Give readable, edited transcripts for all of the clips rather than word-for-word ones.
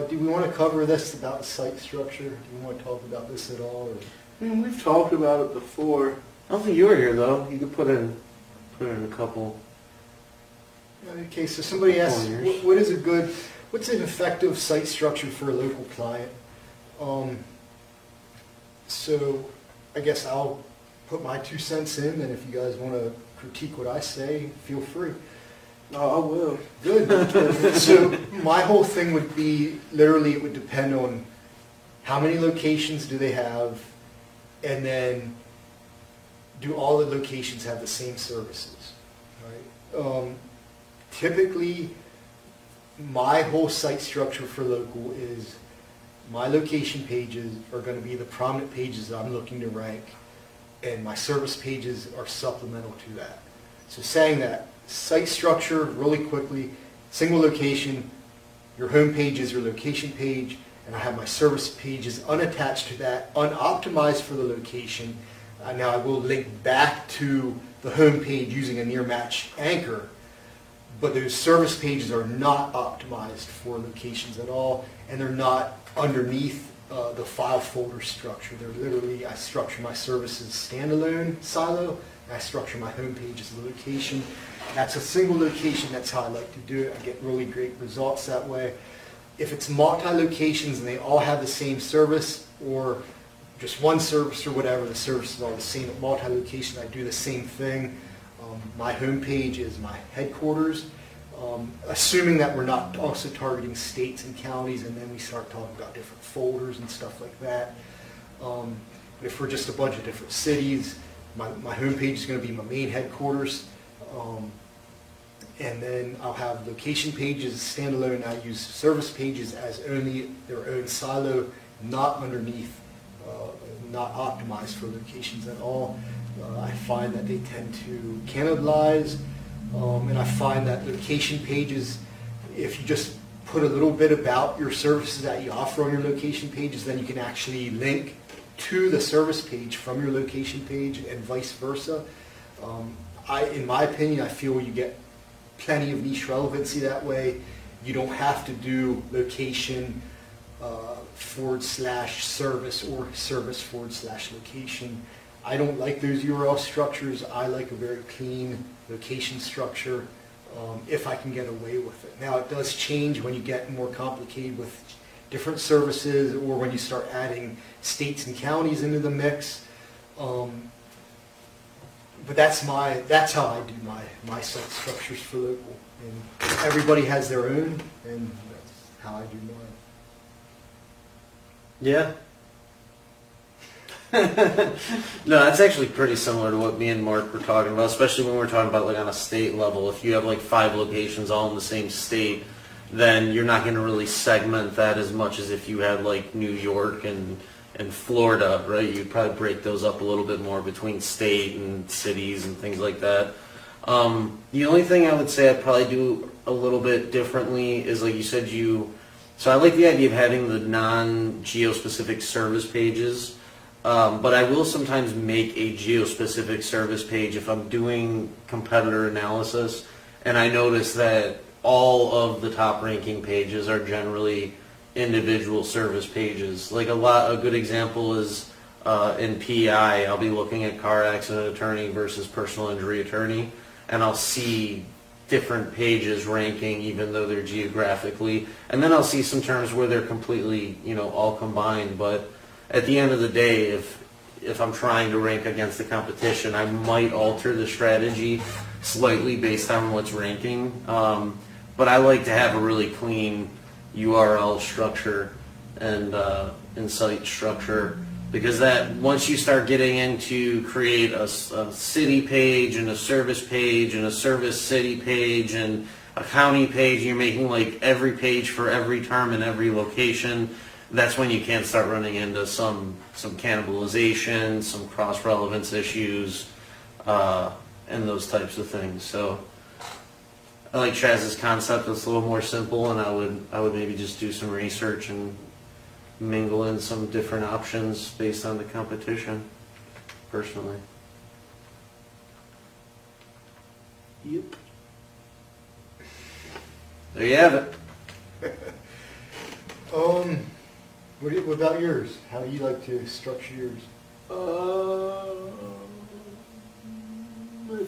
do we want to cover this about the site structure? Do we want to talk about this at all? Or? I mean, we've talked about it before. I don't think you were here though. You could put in a couple. Okay, so somebody asks, what's an effective site structure for a local client? So I guess I'll put my 2 cents in, and if you guys want to critique what I say, feel free. No, I will. Good. So my whole thing would be, literally it would depend on how many locations do they have, and then do all the locations have the same services, right? Typically, my whole site structure for local is my location pages are going to be the prominent pages that I'm looking to rank, and my service pages are supplemental to that. So saying that, site structure, really quickly, single location, your home page is your location page, and I have my service pages unattached to that, unoptimized for the location. Now I will link back to the home page using a near match anchor, but those service pages are not optimized for locations at all, and they're not underneath the file folder structure. They're literally, I structure my services standalone silo, and I structure my home page as a location. That's a single location. That's how I like to do it. I get really great results that way. If it's multi-locations and they all have the same service, or just one service or whatever, the services are the same at multi-location, I do the same thing. My home page is my headquarters, assuming that we're not also targeting states and counties, and then we start talking about different folders and stuff like that. But if we're just a bunch of different cities, my home page is going to be my main headquarters. And then I'll have location pages standalone. I use service pages as only their own silo, not underneath, not optimized for locations at all. I find that they tend to cannibalize, and I find that location pages, if you just put a little bit about your services that you offer on your location pages, then you can actually link to the service page from your location page and vice versa. In my opinion, I feel you get plenty of niche relevancy that way. You don't have to do location /service or service /location. I don't like those URL structures. I like a very clean location structure if I can get away with it. Now, it does change when you get more complicated with different services, or when you start adding states and counties into the mix. But that's how I do my site structures for local. And everybody has their own, and that's how I do mine. Yeah. No, that's actually pretty similar to what me and Mark were talking about, especially when we're talking about like on a state level. If you have like 5 locations all in the same state, then you're not going to really segment that as much as if you had like New York and Florida, right? You'd probably break those up a little bit more between state and cities and things like that. The only thing I would say I'd probably do a little bit differently is, like you said, so I like the idea of having the non-geo-specific service pages, but I will sometimes make a geo-specific service page if I'm doing competitor analysis, and I notice that all of the top ranking pages are generally individual service pages. Like a good example is in PI, I'll be looking at car accident attorney versus personal injury attorney, and I'll see different pages ranking even though they're geographically, and then I'll see some terms where they're completely, all combined. But at the end of the day, if I'm trying to rank against the competition, I might alter the strategy slightly based on what's ranking. But I like to have a really clean URL structure and site structure, because that once you start getting into create a city page and a service city page and a county page, you're making like every page for every term in every location. That's when you can start running into some cannibalization, some cross relevance issues, and those types of things. So I like Chaz's concept. It's a little more simple, and I would maybe just do some research and mingle in some different options based on the competition, personally. Yep. There you have it. What about yours? How do you like to structure yours?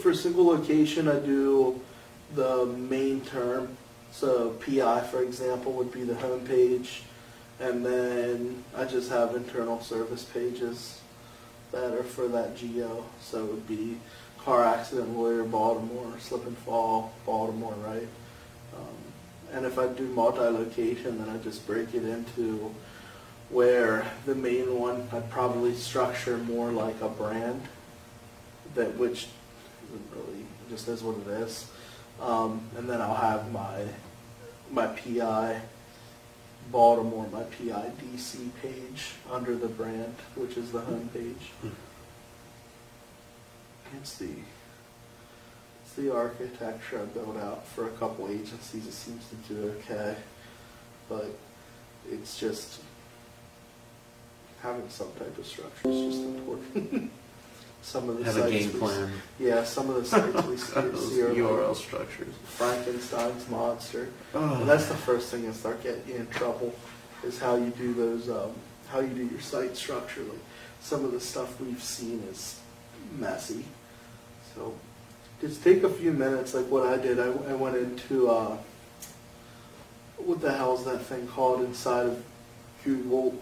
For a single location, I do the main term. So PI, for example, would be the home page. And then I just have internal service pages that are for that geo. So it would be car accident lawyer, Baltimore, slip and fall, Baltimore, right? And if I do multi-location, then I just break it into where the main one, I'd probably structure more like a brand, that which isn't really, just is what it is. And then I'll have my PI Baltimore, my PI DC page under the brand, which is the home page. It's the architecture I built out for a couple agencies. It seems to do okay, but it's just having some type of structure is just important. Some of the Have sites a game plan. Yeah, some of the sites we see are URL like structures. Frankenstein's monster. Oh. And that's the first thing that start getting you in trouble, is how you do those, how you do your site structure. Like some of the stuff we've seen is messy. So just take a few minutes, like what I did. I went into, what the hell is that thing called inside of Google?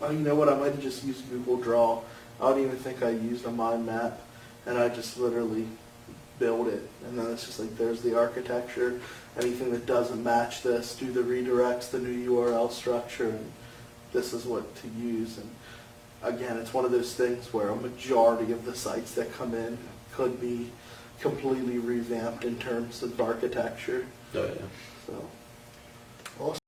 Oh, you know what? I might have just used Google Draw. I don't even think I used a mind map, and I just literally build it. And then it's just like, there's the architecture. Anything that doesn't match this, do the redirects, the new URL structure, and this is what to use. And again, it's one of those things where a majority of the sites that come in could be completely revamped in terms of architecture. Oh, yeah. So.